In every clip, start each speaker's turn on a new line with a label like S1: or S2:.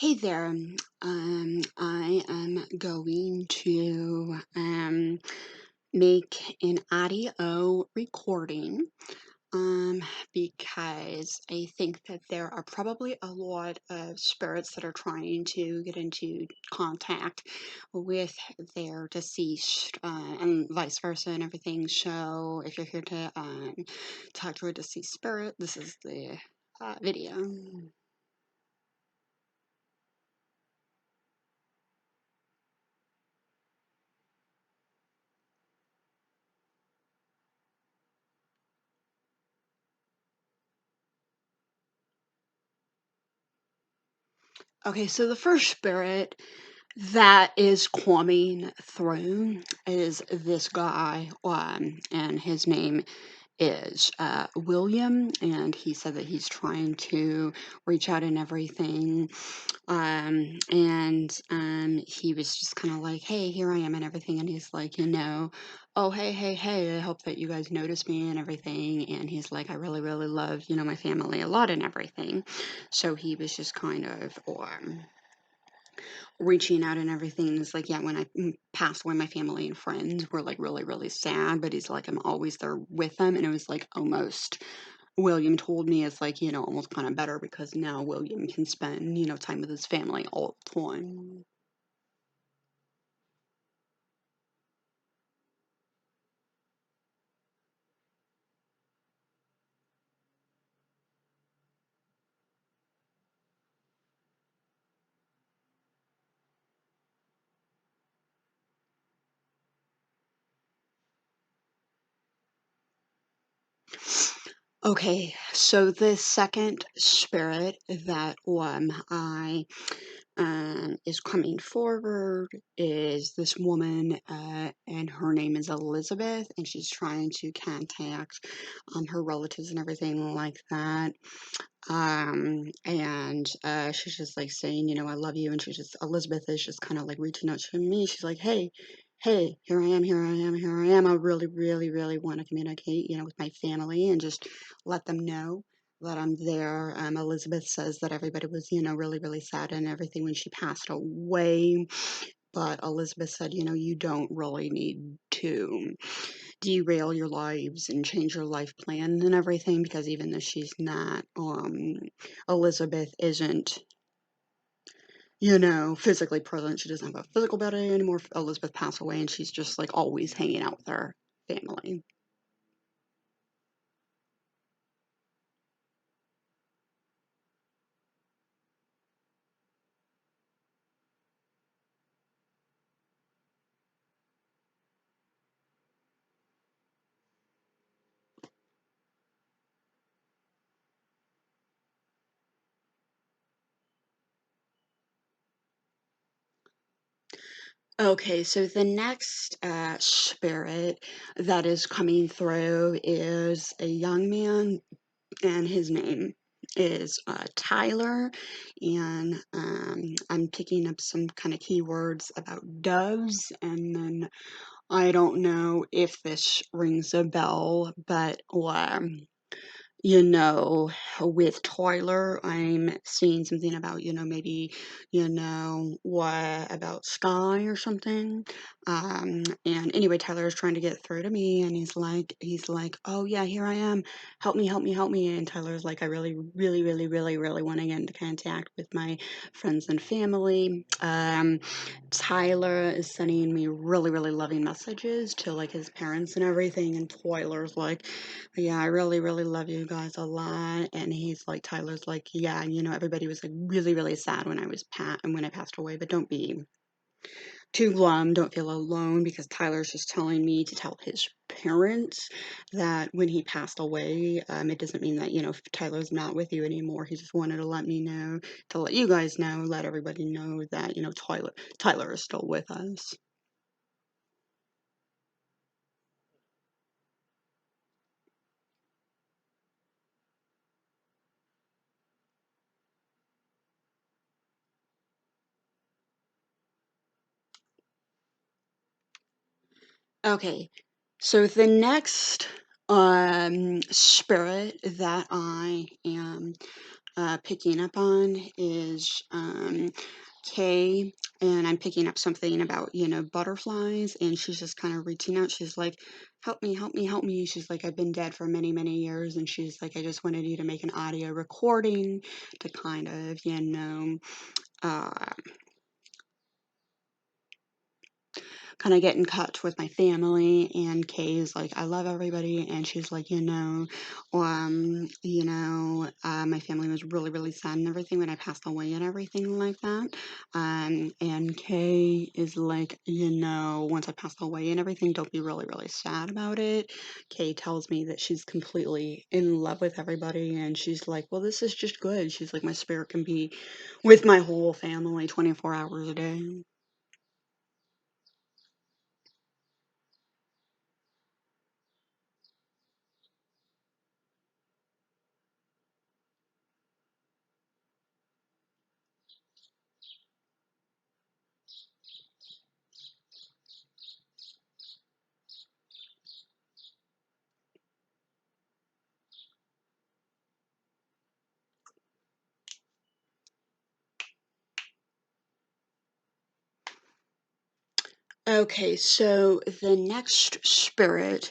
S1: Hey there. I am going to make an audio recording um, because I think that there are probably a lot of spirits that are trying to get into contact with their deceased and vice versa and everything. So if you're here to talk to a deceased spirit, this is the video. Okay, so the first spirit that is coming through is this guy, and his name is William, and he said that he's trying to reach out and everything. And he was just kind of like, hey, here I am and everything. And he's like, oh, hey, I hope that you guys notice me and everything. And he's like, I really, really love, my family a lot and everything. So he was just kind of, reaching out and everything. And it's like, yeah, when I passed away, my family and friends were like really, really sad. But he's like, I'm always there with them. And it was like almost, William told me it's like, almost kind of better because now William can spend, time with his family all the time. Okay, so the second spirit that I is coming forward is this woman, and her name is Elizabeth, and she's trying to contact her relatives and everything like that. And she's just like saying, I love you, and she's just Elizabeth is just kind of like reaching out to me. She's like, hey, here I am. I really, really, really want to communicate, with my family and just let them know that I'm there. Elizabeth says that everybody was, really, really sad and everything when she passed away. But Elizabeth said, you don't really need to derail your lives and change your life plan and everything because even though she's not, Elizabeth isn't, physically present. She doesn't have a physical body anymore. Elizabeth passed away and she's just like always hanging out with her family. Okay, so the next spirit that is coming through is a young man, and his name is Tyler. And I'm picking up some kind of keywords about doves, and then I don't know if this rings a bell, but you know, with Tyler, I'm seeing something about, maybe, what about Sky or something. And anyway, Tyler is trying to get through to me and he's like, oh yeah, here I am. Help me, help me, help me. And Tyler's like, I really, really, really, really, really want to get into contact with my friends and family. Tyler is sending me really, really loving messages to like his parents and everything. And Tyler's like, yeah, I really, really love you guys a lot. And he's like, Tyler's like, yeah, everybody was like really, really sad when when I passed away, but don't be too glum, don't feel alone because Tyler's just telling me to tell his parents that when he passed away, it doesn't mean that, Tyler's not with you anymore. He just wanted to let me know, to let you guys know, let everybody know that, Tyler is still with us. Okay, so the next spirit that I am picking up on is Kay, and I'm picking up something about, butterflies, and she's just kind of reaching out. She's like, help me, help me, help me. She's like, I've been dead for many, many years, and she's like, I just wanted you to make an audio recording to kind of, uh, kind of get in touch with my family. And Kay's like, I love everybody, and she's like, my family was really, really sad and everything when I passed away and everything like that. And Kay is like, once I passed away and everything, don't be really, really sad about it. Kay tells me that she's completely in love with everybody, and she's like, well, this is just good. She's like, my spirit can be with my whole family 24 hours a day. Okay, so the next spirit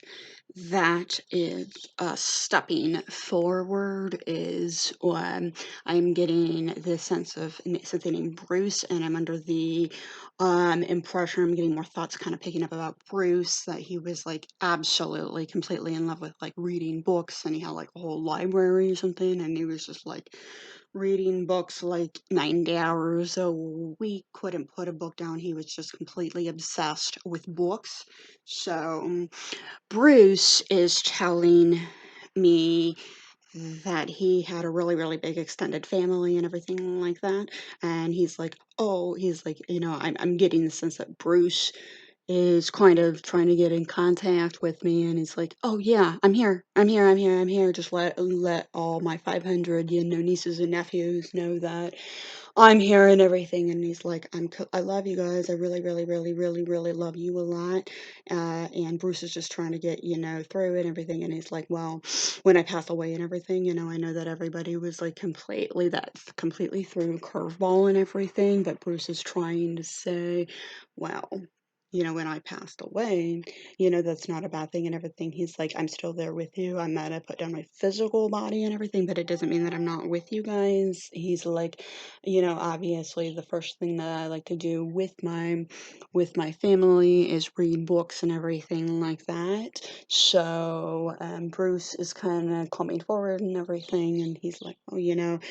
S1: that is stepping forward is I'm getting the sense of something named Bruce, and I'm under the impression I'm getting more thoughts kind of picking up about Bruce, that he was like absolutely completely in love with like reading books, and he had like a whole library or something, and he was just like reading books like 90 hours a week, couldn't put a book down. He was just completely obsessed with books. So Bruce is telling me that he had a really, really big extended family and everything like that. And he's like, oh, he's like, I'm getting the sense that Bruce is kind of trying to get in contact with me, and he's like, oh yeah, I'm here, I'm here, I'm here, I'm here. Just let all my 500 nieces and nephews know that I'm here and everything. And he's like, I love you guys. I really, really, really, really, really love you a lot. And Bruce is just trying to get, through it and everything. And he's like, well, when I pass away and everything, I know that everybody was like completely through curveball and everything. But Bruce is trying to say, well, when I passed away, that's not a bad thing and everything. He's like, I'm still there with you. I'm not, I put down my physical body and everything, but it doesn't mean that I'm not with you guys. He's like, obviously the first thing that I like to do with my family is read books and everything like that. So Bruce is kind of coming forward and everything, and he's like, oh, you don't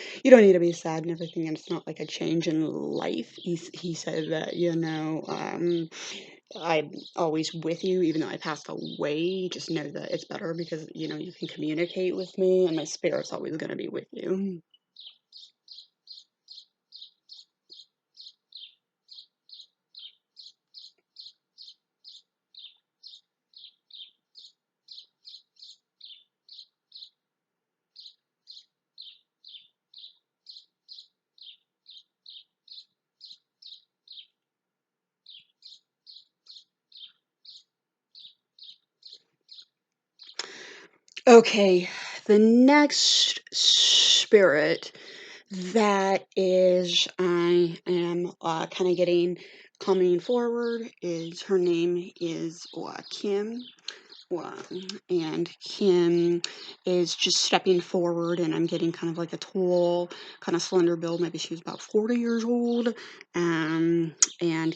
S1: need to be sad and everything, and it's not like a change in life. He said that, I'm always with you, even though I passed away. Just know that it's better because, you can communicate with me, and my spirit's always going to be with you. Okay, the next spirit that is I am kind of getting coming forward is her name is Kim. And Kim is just stepping forward, and I'm getting kind of like a tall, kind of slender build. Maybe she was about 40 years old. And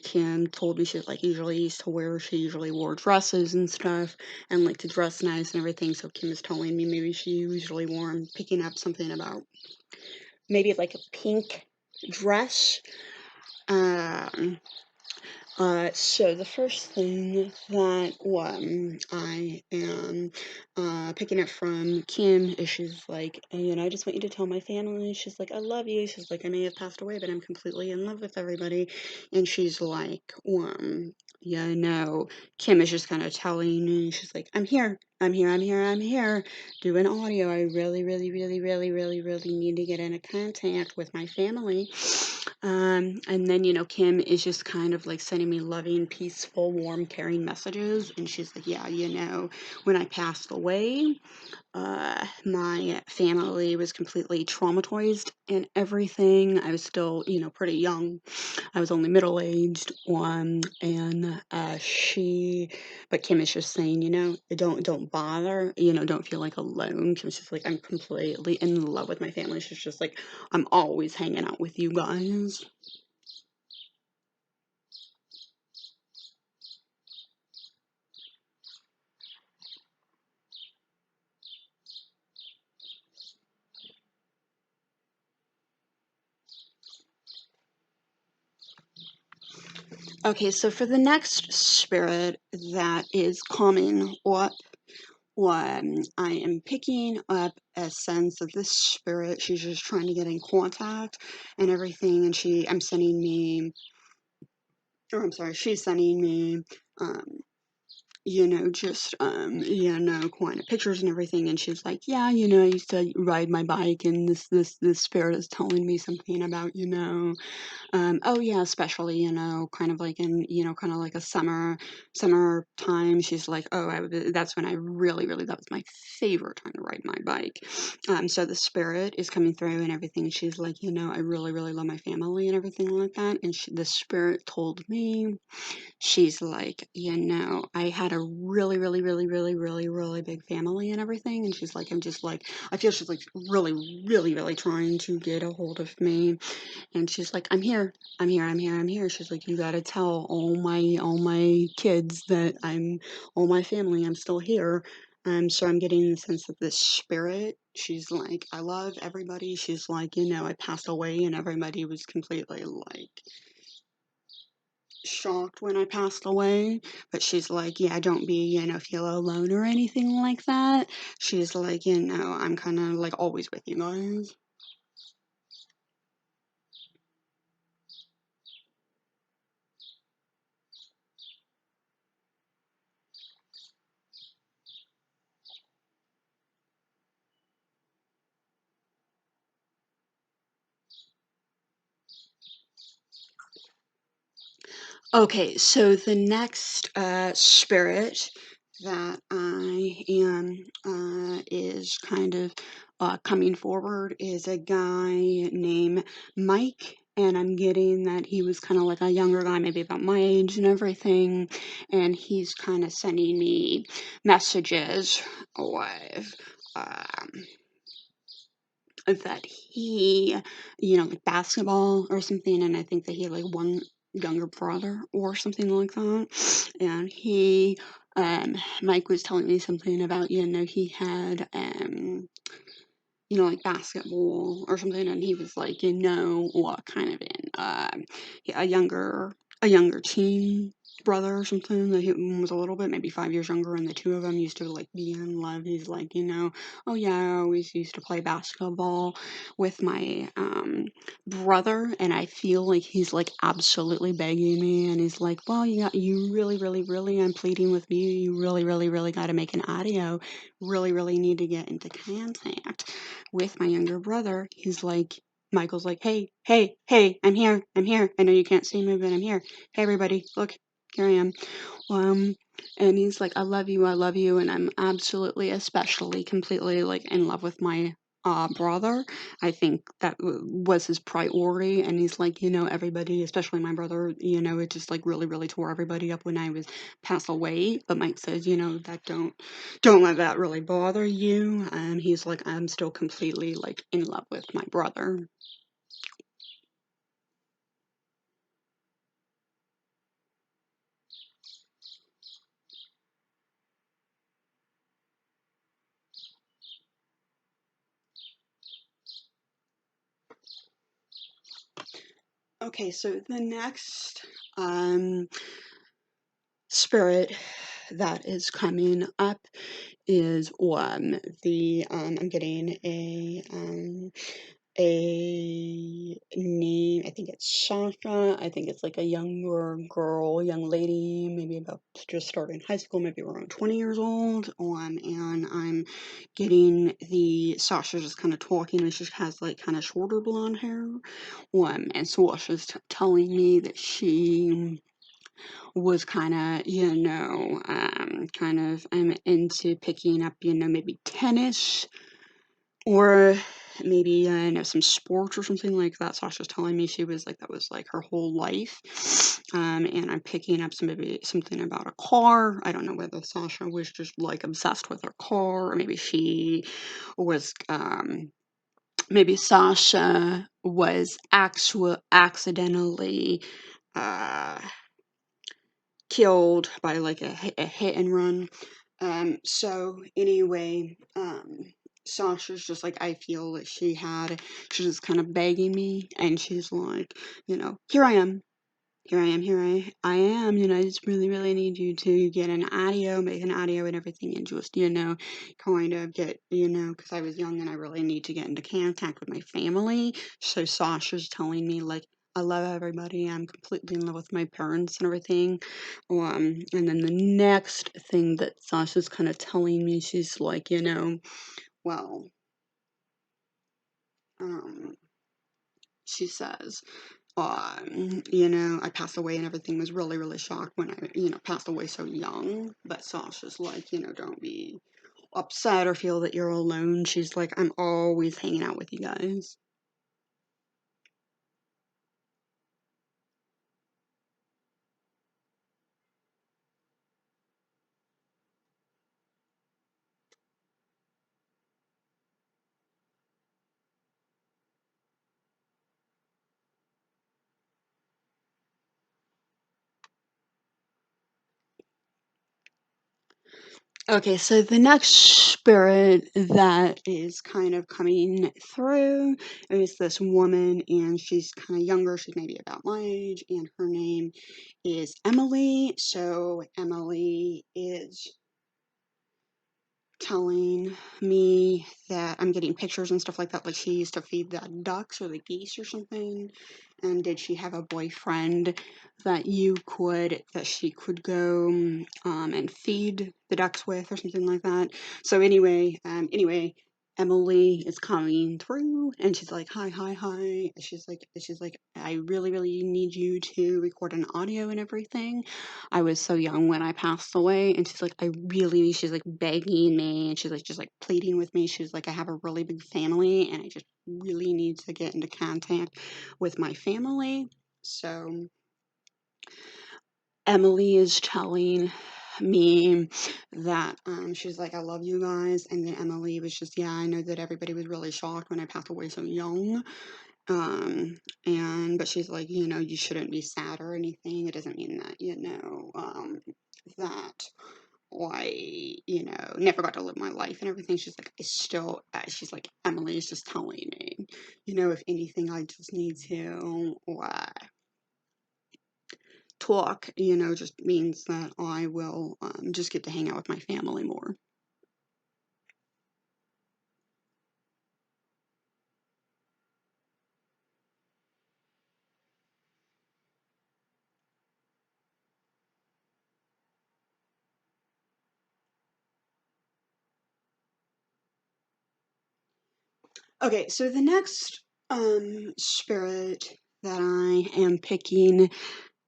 S1: Kim told me she's like usually used to wear, she usually wore dresses and stuff, and like to dress nice and everything. So Kim is telling me maybe she usually wore, I'm picking up something about maybe like a pink dress. Um, so the first thing that I am picking up from Kim is she's like, I just want you to tell my family. She's like, I love you. She's like, I may have passed away, but I'm completely in love with everybody. And she's like, yeah, no. Kim is just kind of telling me, she's like, I'm here. I'm here, I'm here, I'm here. Do an audio. I really, really, really, really, really, really need to get into contact with my family. And then, Kim is just kind of like sending me loving, peaceful, warm, caring messages. And she's like, yeah, when I passed away, my family was completely traumatized and everything. I was still, pretty young. I was only middle-aged, and but Kim is just saying, don't bother, don't feel like alone. Kim's just like, I'm completely in love with my family. She's just like, I'm always hanging out with you guys. Okay, so for the next spirit that is coming up, I am picking up a sense of this spirit. She's just trying to get in contact and everything, and she's sending me, um, just, kind of pictures and everything, and she's like, yeah, I used to ride my bike, and this spirit is telling me something about, oh yeah, especially, kind of like in, kind of like a summer time. She's like, oh, that's when I really, really, that was my favorite time to ride my bike. So the spirit is coming through and everything. She's like, I really, really love my family and everything like that. And the spirit told me, she's like, I had a really, really, really, really, really, really big family and everything. And she's like, I'm just like, I feel she's like really, really, really trying to get a hold of me. And she's like, I'm here, I'm here, I'm here, I'm here. She's like, you gotta tell all my kids that all my family, I'm still here. So I'm getting the sense that this spirit, she's like, I love everybody. She's like, I passed away and everybody was completely like shocked when I passed away. But she's like, yeah, don't be, feel alone or anything like that. She's like, I'm kind of like always with you guys. Okay, so the next spirit that I am is kind of coming forward is a guy named Mike. And I'm getting that he was kind of like a younger guy, maybe about my age and everything. And he's kind of sending me messages with that he, like basketball or something, and I think that he had like one younger brother or something like that. And Mike was telling me something about, he had, like basketball or something, and he was like, what kind of in a younger teen brother or something that he was a little bit, maybe 5 years younger, and the two of them used to like be in love. He's like, oh yeah, I always used to play basketball with my brother, and I feel like he's like absolutely begging me, and he's like, well, you really, really, really, I'm pleading with you, you really, really, really got to make an audio, really, really need to get into contact with my younger brother. Michael's like, hey, hey, hey, I'm here, I'm here. I know you can't see me, but I'm here. Hey, everybody, look, here I am. Um, and he's like, I love you, and I'm absolutely, especially, completely, like, in love with my brother. I think that was his priority, and he's like, everybody, especially my brother, it just like really, really tore everybody up when I was passed away. But Mike says, that don't let that really bother you. And he's like, I'm still completely like in love with my brother. Okay, so the next spirit that is coming up is the I'm getting a name. I think it's Sasha. I think it's like a younger girl, young lady, maybe about just starting high school, maybe around 20 years old. And I'm getting the Sasha just kind of talking, and she has like kind of shorter blonde hair. And Sasha's telling me that she was kind of, I'm into picking up, maybe tennis or maybe, some sports or something like that. Sasha's telling me she was like, that was like her whole life. And I'm picking up maybe something about a car. I don't know whether Sasha was just like obsessed with her car, or maybe she was, maybe Sasha was accidentally, uh, killed by like a hit and run. So anyway, Sasha's just like, I feel that she's just kind of begging me, and she's like, here I am. Here I am, I just really, really need you to get an audio, make an audio and everything, and just, kind of get, because I was young and I really need to get into contact with my family. So Sasha's telling me, like, I love everybody. I'm completely in love with my parents and everything. And then the next thing that Sasha's kind of telling me, she's like, well, um, she says, I passed away and everything, was really, really shocked when I, passed away so young. But Sasha's like, don't be upset or feel that you're alone. She's like, I'm always hanging out with you guys. Okay, so the next spirit that is kind of coming through is this woman, and she's kind of younger. She's maybe about my age, and her name is Emily. So Emily is telling me that I'm getting pictures and stuff like that, like she used to feed the ducks or the geese or something. And did she have a boyfriend that she could go, and feed the ducks with or something like that. So anyway, Emily is coming through, and she's like, hi, hi, hi. She's like, I really, really need you to record an audio and everything. I was so young when I passed away, and she's like, she's like begging me, and she's like just like pleading with me. She's like, I have a really big family, and I just really need to get into contact with my family. So Emily is telling me that, she's like, I love you guys. And then Emily was just, yeah, I know that everybody was really shocked when I passed away so young. But she's like, you shouldn't be sad or anything. It doesn't mean that, that I, never got to live my life and everything. She's like, she's like, Emily is just telling me, if anything, I just need to, talk, just means that I will, just get to hang out with my family more. Okay, so the next, spirit that I am picking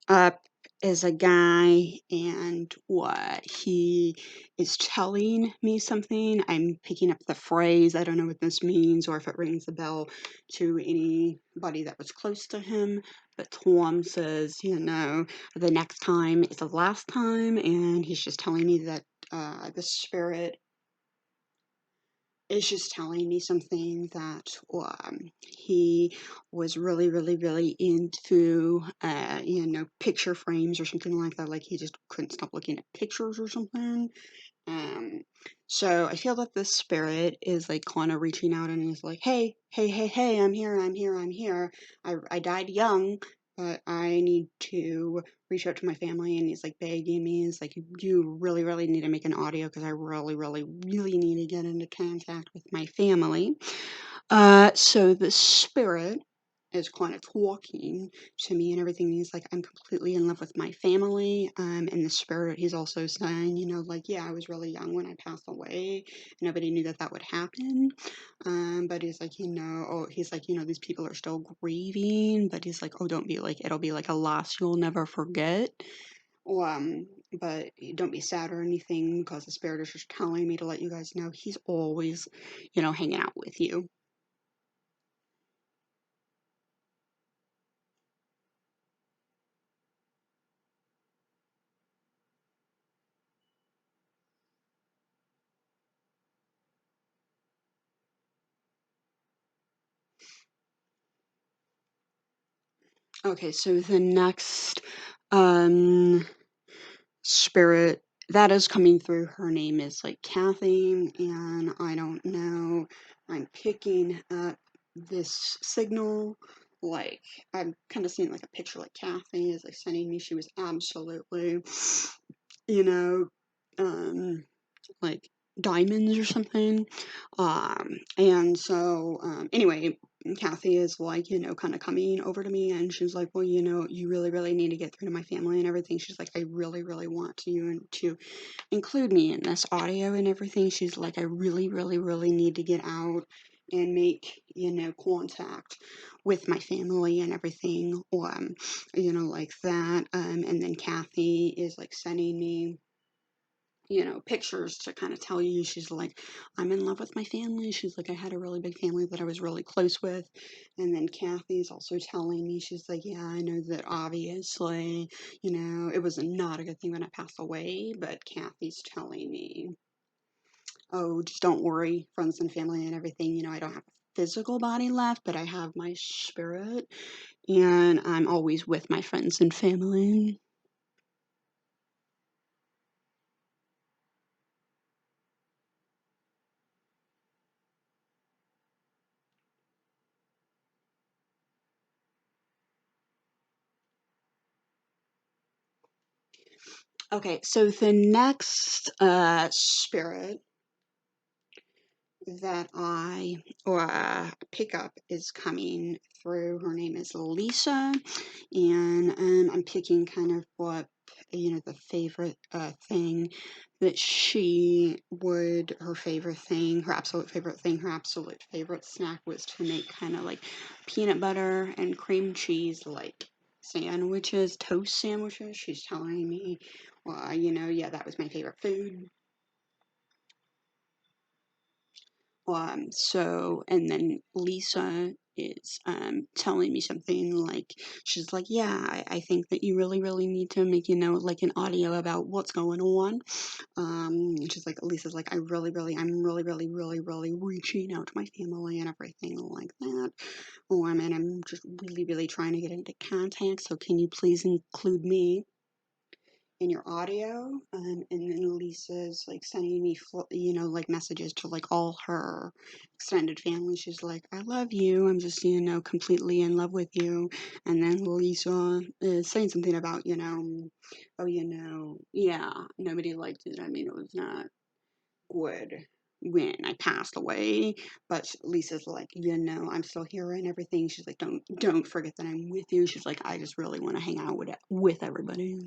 S1: up is a guy, and what he is telling me something. I'm picking up the phrase. I don't know what this means or if it rings a bell to anybody that was close to him. But Tom says, the next time is the last time, and he's just telling me that, the spirit is just telling me something that, he was really, really, really into, picture frames or something like that. Like he just couldn't stop looking at pictures or something. Um, so I feel that this spirit is like kind of reaching out, and he's like, hey, hey, hey, hey, I'm here, I'm here, I'm here. I died young, but I need to reach out to my family. And he's like begging me. He's like, you really, really need to make an audio because I really, really, really need to get into contact with my family. So the spirit is kind of talking to me and everything. He's like, I'm completely in love with my family. And the spirit, he's also saying, like, yeah, I was really young when I passed away. Nobody knew that that would happen. But he's like, these people are still grieving. But he's like, oh, don't be like, it'll be like a loss you'll never forget. But don't be sad or anything because the spirit is just telling me to let you guys know he's always, hanging out with you. Okay, so the next um spirit that is coming through, her name is like Kathy, and I don't know. I'm picking up this signal. Like, I'm kind of seeing like a picture like Kathy is like sending me. She was absolutely, you know, um, like diamonds or something. And so, anyway, Kathy is like, kind of coming over to me and she's like, well, you really, really need to get through to my family and everything. She's like, I really, really want you and to include me in this audio and everything. She's like, I really, really, really need to get out and make, contact with my family and everything, like that. And then Kathy is like sending me pictures to kind of tell you, she's like, I'm in love with my family. She's like, I had a really big family that I was really close with. And then Kathy's also telling me, she's like, yeah, I know that obviously, it was not a good thing when I passed away, but Kathy's telling me, oh, just don't worry, friends and family and everything. I don't have a physical body left, but I have my spirit, and I'm always with my friends and family. Okay, so the next spirit that I pick up is coming through. Her name is Lisa, and I'm picking kind of what the favorite thing that she would, her favorite thing, her absolute favorite thing, her absolute favorite snack was to make kind of like peanut butter and cream cheese like sandwiches, toast sandwiches. She's telling me, well, yeah, that was my favorite food. And then Lisa is telling me something like, she's like, yeah, I think that you really, really need to make, like an audio about what's going on. She's like, Lisa's like, I'm really, really, really, really reaching out to my family and everything like that. And I'm just really, really trying to get into contact. So can you please include me in your audio? And then Lisa's like sending me, like messages to like all her extended family. She's like, I love you. I'm just, completely in love with you. And then Lisa is saying something about, oh, yeah, nobody liked it. I mean, it was not good when I passed away, but Lisa's like, I'm still here and everything. She's like, don't forget that I'm with you. She's like, I just really want to hang out with everybody.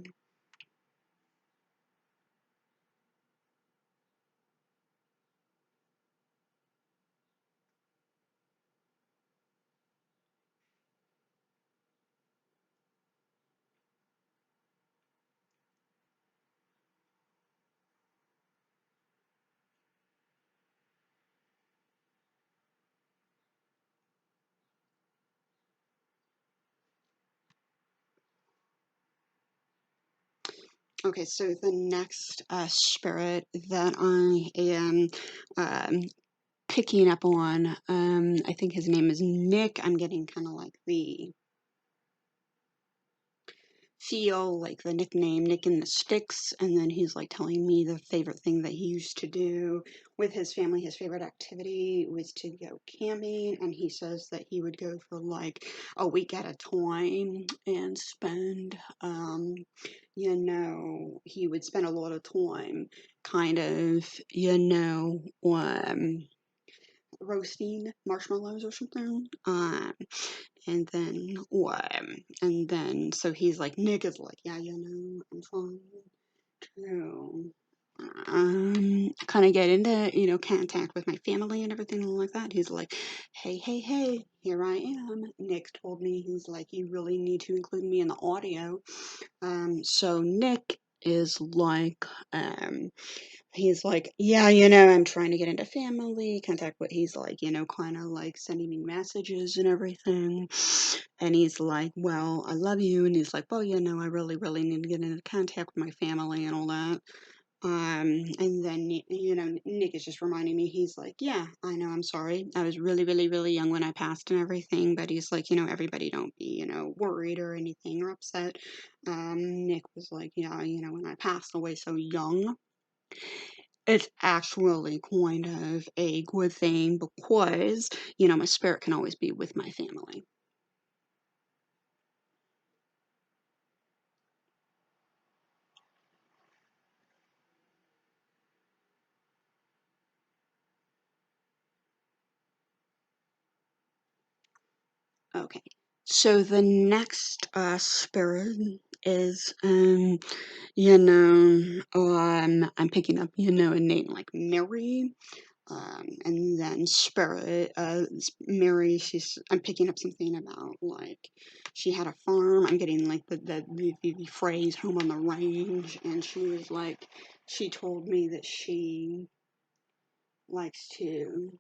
S1: Okay, so the next spirit that I am um, picking up on, I think his name is Nick. I'm getting kind of like the feel, like the nickname Nick in the Sticks, and then he's like telling me the favorite thing that he used to do with his family. His favorite activity was to go camping, and he says that he would go for like a week at a time and spend, he would spend a lot of time kind of, roasting marshmallows or something. And then so he's like, Nick is like, yeah, I'm trying to kind of get into, contact with my family and everything like that. He's like, hey, hey, hey, here I am. Nick told me, he's like, you really need to include me in the audio. So Nick is like, he's like, yeah, I'm trying to get into family contact, but he's like, kind of like sending me messages and everything. And he's like, well, I love you. And he's like, well, I really, really need to get into contact with my family and all that. And then, Nick is just reminding me, he's like, yeah, I know, I'm sorry. I was really, really, really young when I passed and everything, but he's like, everybody don't be, worried or anything or upset. Nick was like, yeah, when I passed away so young, it's actually kind of a good thing because, my spirit can always be with my family. Okay. So the next spirit is I'm picking up, a name like Mary. And then spirit, Mary, I'm picking up something about like she had a farm. I'm getting like the phrase home on the range, and she was like, she told me that she likes to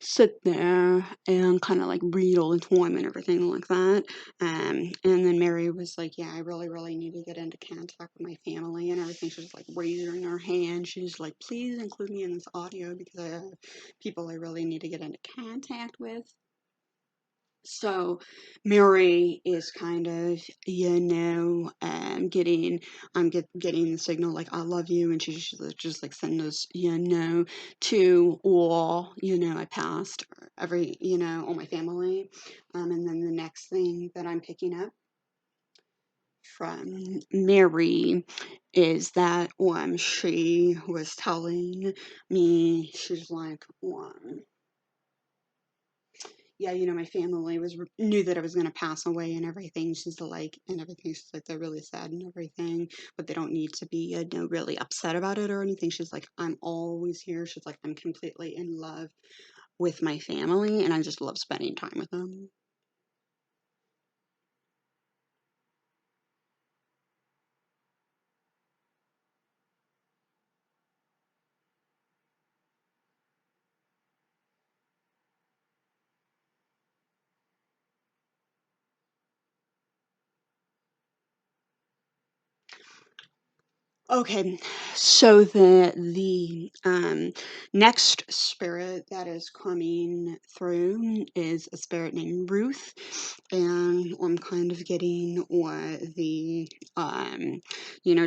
S1: sit there and kind of like read all the time and everything like that. And then Mary was like, yeah, I really, really need to get into contact with my family and everything. She was like raising her hand. She's like, please include me in this audio because I have people I really need to get into contact with. So Mary is kind of, getting the signal like I love you, and she's just like sending us, to all, I passed every, all my family. And then the next thing that I'm picking up from Mary is that she was telling me, she's like, yeah, my family knew that I was gonna pass away and everything. She's like, and everything. She's like, they're really sad and everything, but they don't need to be, really upset about it or anything. She's like, I'm always here. She's like, I'm completely in love with my family, and I just love spending time with them. Okay, so the next spirit that is coming through is a spirit named Ruth, and I'm kind of getting what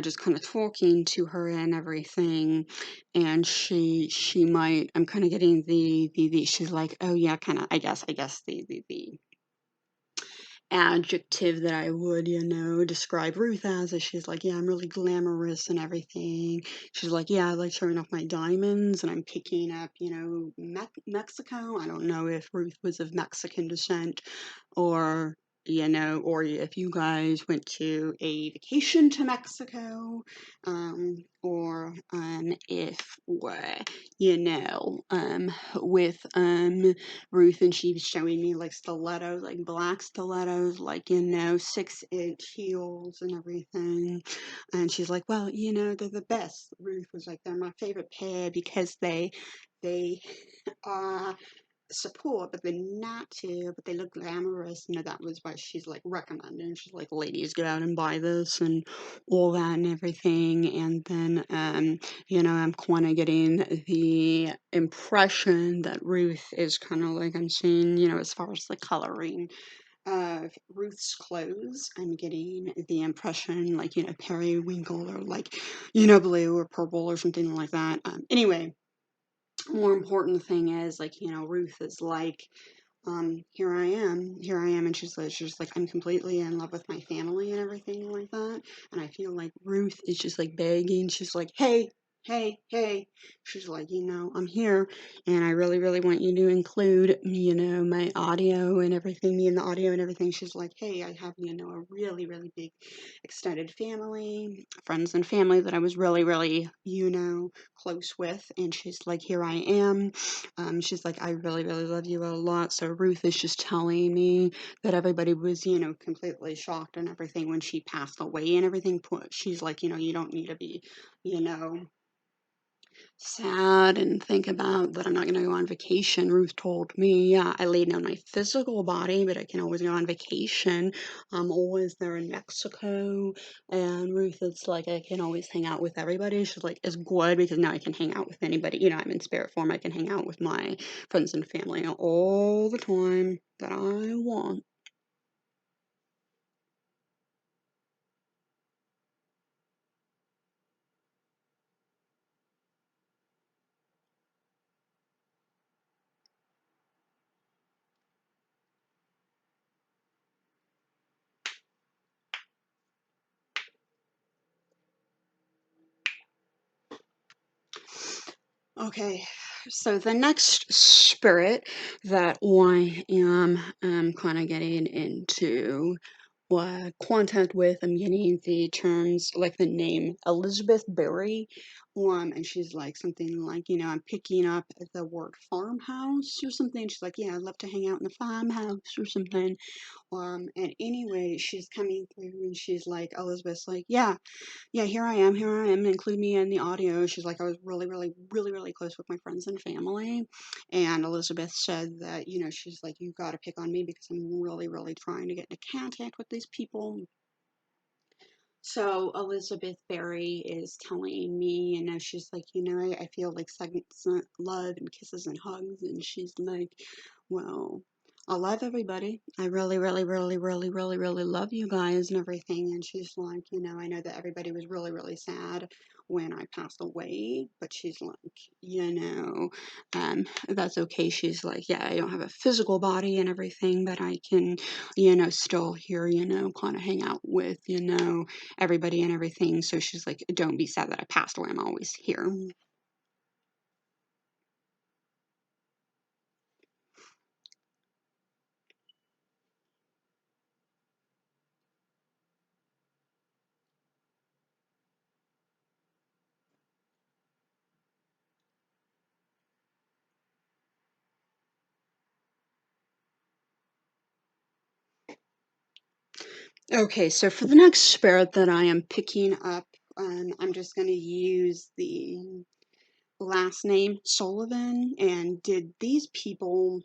S1: just kind of talking to her and everything, and she might. I'm kind of getting the. She's like, oh yeah, kind of. I guess the adjective that I would, describe Ruth as is she's like, yeah, I'm really glamorous and everything. She's like, yeah, I like showing off my diamonds and I'm picking up, Mexico. I don't know if Ruth was of Mexican descent or, or if you guys went to a vacation to Mexico, or if, with Ruth, and she was showing me like stilettos, like black stilettos, like 6-inch heels and everything. And she's like, well, they're the best. Ruth was like, they're my favorite pair because they support, but they're not too, but they look glamorous. That was why she's like recommending. She's like, ladies, go out and buy this and all that and everything. And then, I'm kind of getting the impression that Ruth is kind of like, I'm seeing, as far as the coloring of Ruth's clothes, I'm getting the impression like, periwinkle or like, blue or purple or something like that. Anyway, more important thing is like, Ruth is like, here I am, and she's like, I'm completely in love with my family and everything like that, and I feel like Ruth is just like begging, she's like, hey, hey. She's like, I'm here, and I really, really want you to include, my audio and everything, me in the audio and everything. She's like, hey, I have, a really, really big extended family, friends and family that I was really, really, close with. And she's like, here I am. She's like, I really, really love you a lot. So Ruth is just telling me that everybody was, completely shocked and everything when she passed away and everything. She's like, you don't need to be, you know, sad and think about that I'm not going to go on vacation. Ruth told me, yeah, I laid down my physical body, but I can always go on vacation. I'm always there in Mexico. And Ruth is like, I can always hang out with everybody. She's like, it's good because now I can hang out with anybody. I'm in spirit form. I can hang out with my friends and family all the time that I want. Okay, so the next spirit that I am kind of getting into contact with, I'm getting the terms like the name Elizabeth Berry, and she's like something like, I'm picking up the word farmhouse or something. She's like, yeah, I'd love to hang out in the farmhouse or something. And anyway, she's coming through and she's like, Elizabeth's like, yeah, here I am, include me in the audio. She's like, I was really, really, really, really close with my friends and family. And Elizabeth said that, she's like, you got to pick on me because I'm really, really trying to get into contact with these people. So Elizabeth Berry is telling me, she's like, I feel like seconds, love and kisses and hugs. And she's like, well, I love everybody. I really, really, really, really, really, really love you guys and everything. And she's like, I know that everybody was really, really sad when I passed away, but she's like, that's okay. She's like, yeah, I don't have a physical body and everything, but I can, still here, kind of hang out with, everybody and everything. So she's like, don't be sad that I passed away. I'm always here. Okay, so for the next spirit that I am picking up, I'm just going to use the last name Sullivan. And did these people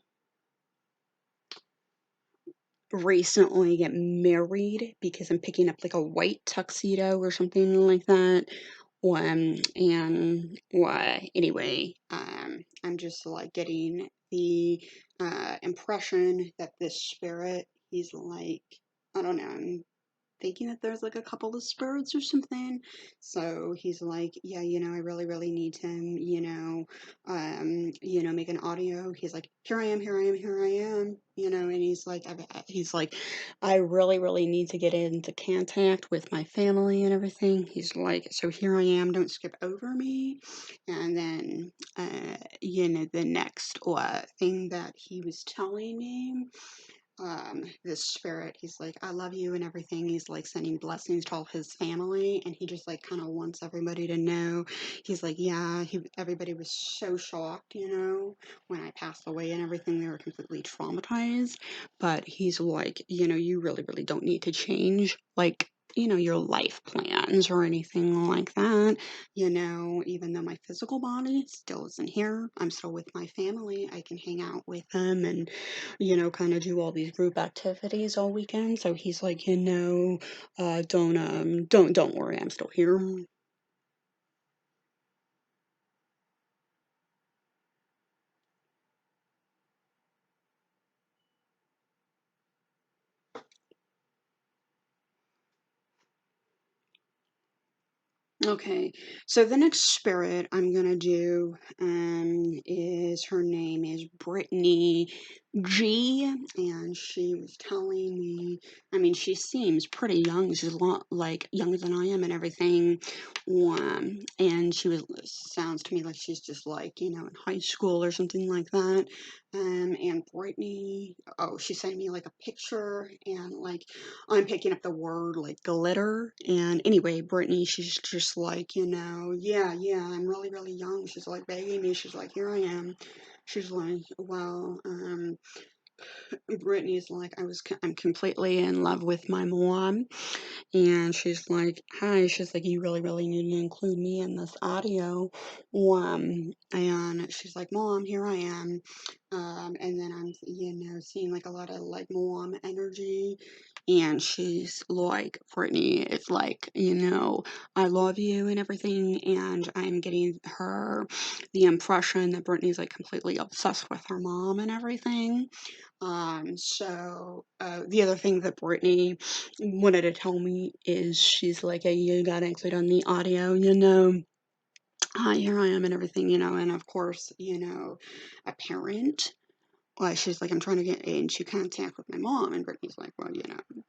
S1: recently get married? Because I'm picking up like a white tuxedo or something like that. And anyway, I'm just like getting the impression that this spirit, he's like, I don't know, I'm thinking that there's like a couple of spirits or something. So he's like, yeah, I really, really need to, make an audio. He's like, here I am, here I am, here I am, and he's like, I really, really need to get into contact with my family and everything. He's like, so here I am, don't skip over me. And then, the next thing that he was telling me, this spirit, he's like, I love you and everything. He's like sending blessings to all his family, and he just like kind of wants everybody to know. He's like, yeah, everybody was so shocked, when I passed away and everything. They were completely traumatized, but he's like, you really, really don't need to change like, your life plans or anything like that. Even though my physical body still isn't here, I'm still with my family. I can hang out with them and kind of do all these group activities all weekend. So he's like, don't worry, I'm still here. Okay, so the next spirit I'm gonna do is her name is Brittany. G, and she was telling me, I mean, she seems pretty young. She's a lot like younger than I am and everything. And she was sounds to me like she's just like, you know, in high school or something like that. And Brittany, oh, she sent me like a picture, and like I'm picking up the word like glitter. And anyway, Brittany, she's just like, you know, yeah, I'm really, really young. She's like begging me. She's like, here I am. She's like, well, Brittany's like, I'm completely in love with my mom. And she's like, hi, she's like, you really, really need to include me in this audio. And she's like, Mom, here I am. And then I'm, you know, seeing like a lot of like mom energy. And she's like, Brittany, it's like, you know, I love you and everything. And I'm getting the impression that Brittany's like completely obsessed with her mom and everything. The other thing that Brittany wanted to tell me is she's like, hey, you gotta include on the audio, you know, hi, here I am and everything, you know, and of course, you know, a parent. Well, she's like, I'm trying to get into contact with my mom, and Brittany's like, well, you know,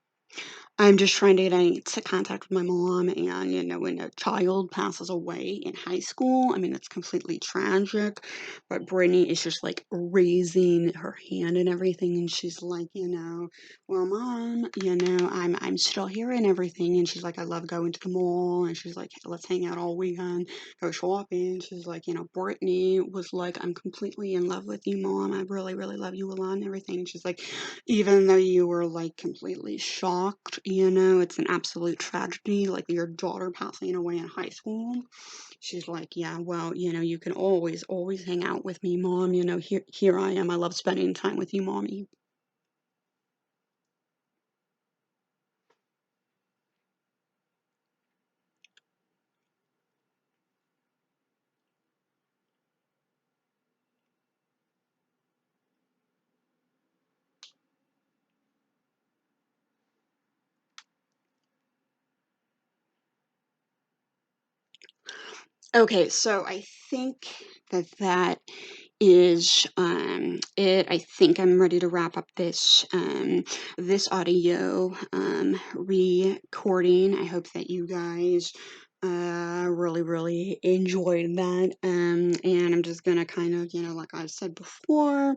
S1: I'm just trying to get into contact with my mom, and you know, when a child passes away in high school, I mean, it's completely tragic. But Brittany is just like raising her hand and everything, and she's like, you know, well, Mom, you know, I'm still here and everything, and she's like, I love going to the mall, and she's like, let's hang out all weekend, go shopping. She's like, you know, Brittany was like, I'm completely in love with you, Mom. I really, really love you a lot and everything. And she's like, even though you were like completely shocked, you know, it's an absolute tragedy, like your daughter passing away in high school. She's like, yeah, well, you know, you can always, always hang out with me, Mom. You know, here I am. I love spending time with you, Mommy. Okay, so I think that is it. I think I'm ready to wrap up this audio recording. I hope that you guys really, really enjoyed that. And I'm just gonna kind of, you know, like I said before,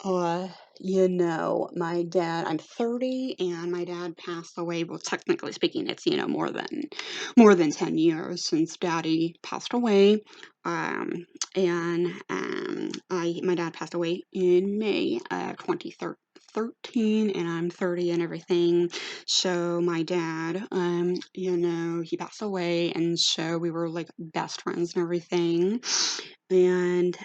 S1: uh, you know, I'm 30, and my dad passed away. Well, technically speaking, it's, you know, more than 10 years since Daddy passed away. Um, and my dad passed away in May 2013, and I'm 30 and everything. So my dad, you know, he passed away, and so we were like best friends and everything. And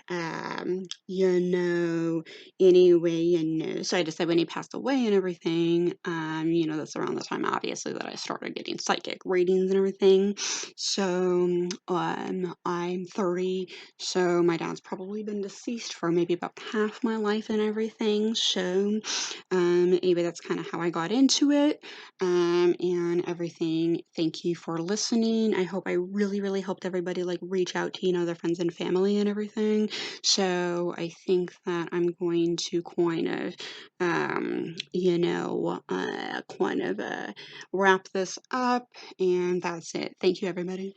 S1: you know, anyway, you know, so I just said when he passed away and everything, you know, that's around the time obviously that I started getting psychic readings and everything. So I'm 30, so my dad's probably been deceased for maybe about half my life and everything. So anyway, that's kind of how I got into it, and everything. Thank you for listening. I hope I really, really helped everybody like reach out to, you know, their friends and family and everything. So I think that I'm going to kind of, you know, kind of wrap this up, and that's it. Thank you, everybody.